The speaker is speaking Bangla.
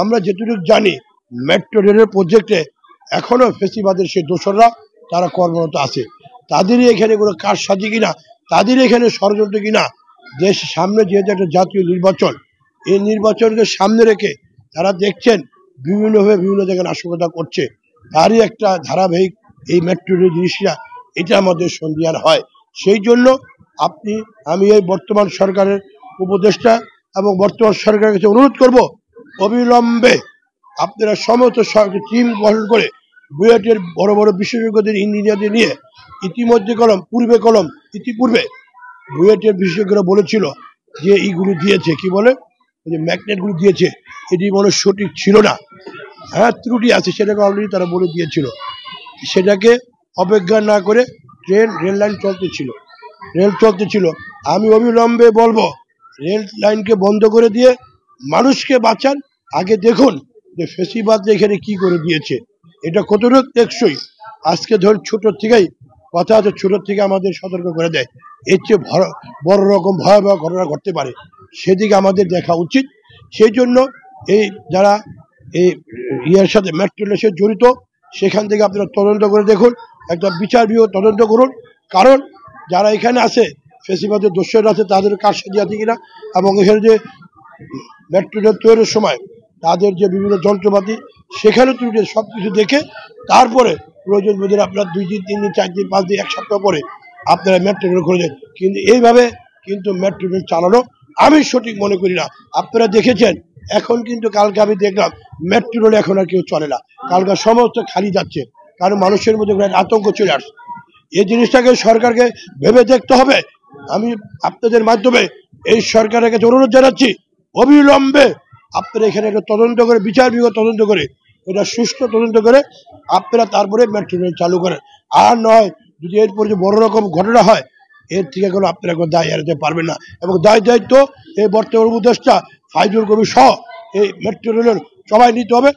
আমরা যেটুকু জানি মেট্রো রেলের প্রজেক্টে এখনো ফেসিবাদের সেই দোসররা তারা কর্মরত আছে। তাদেরই এখানে কোনো কারসাজি কিনা, তাদেরই এখানে ষড়যন্ত্র কিনা, দেশ সামনে যেহেতু একটা জাতীয় নির্বাচন, এই নির্বাচনকে সামনে রেখে তারা দেখছেন বিভিন্নভাবে বিভিন্ন জায়গায় নাশকতা করছে, তারই একটা ধারাবাহিক এই মেট্রো রেল জিনিসটা এটা আমাদের সন্ধিয়ান হয়। সেই জন্য আমি এই বর্তমান সরকারের উপদেষ্টা এবং বর্তমান সরকারের কাছে অনুরোধ করব, অবিলম্বে আপনারা সমস্ত টিম গঠন করে বুয়েটের বড় বড় বিশেষজ্ঞদের ইঞ্জিনিয়ারদের নিয়ে ইতিপূর্বে বুয়েটের বিশেষজ্ঞরা বলেছিল যে এইগুলো দিয়েছে কি বলে যে ম্যাগনেটগুলো দিয়েছে এটি মনে সঠিক ছিল না, হ্যাঁ ত্রুটি আছে, সেটাকে অলরেডি তারা বলে দিয়েছিল। সেটাকে অবজ্ঞা না করে রেল লাইন চলতেছিল। আমি অবিলম্বে বলবো রেল লাইনকে বন্ধ করে দিয়ে মানুষকে বাঁচান। আগে দেখুন যে ফেসিবাদ এখানে কি করে দিয়েছে, এটা কতটুকু টেকসই। আজকে ধরুন ছোট থেকেই কথা আছে, ছোট থেকে আমাদের সতর্ক করে দেয়, এর চেয়ে বড় রকম ভয়াবহ ঘটনা ঘটতে পারে, সেদিকে আমাদের দেখা উচিত। সেই জন্য এই যারা এই ইয়ের সাথে মেট্রো রেলের সাথে জড়িত, সেখান থেকে আপনারা তদন্ত করে দেখুন, একটা বিচার বিভাগ তদন্ত করুন। কারণ যারা এখানে আছে ফেসিবাদের দোষরা আছে, তাদের কারসাজি আছে কিনা, এবং এখানে যে মেট্রো রেল তৈরির সময় তাদের যে বিভিন্ন যন্ত্রপাতি সেখানে ত্রুটি, সব কিছু দেখে তারপরে প্রয়োজন বোধে আপনার 2 দিন 3 দিন 4 দিন 5 দিন 1 সপ্তাহ পরে আপনারা মেট্রো রেল করে দেন। কিন্তু এইভাবে কিন্তু মেট্রো রেল চালানো আমি সঠিক মনে করি না। আপনারা দেখেছেন এখন কিন্তু কালকে আমি দেখলাম মেট্রো রেল এখন আর কেউ চলে না, কালকে সমস্ত খালি যাচ্ছে, কারণ মানুষের মধ্যে আতঙ্ক চলে আসছে। এই জিনিসটাকে সরকারকে ভেবে দেখতে হবে। আমি আপনাদের মাধ্যমে এই সরকারের কাছে অনুরোধ জানাচ্ছি, অবিলম্বে আপনারা এখানে একটা তদন্ত করে, বিচার বিভাগ তদন্ত করে, এটা সুষ্ঠু তদন্ত করে আপনারা তারপরে মেট্রো রেল চালু করেন। আর নয়, যদি এরপর যে বড় রকম ঘটনা হয় এর থেকে কোনো আপনারা কোনো দায় এড়াতে পারবেন না। এবং দায়িত্ব এই বর্তমান উপদেষ্টা ফাইজুল কবির সহ এই মেট্রো রেলের সবাই নিতে হবে।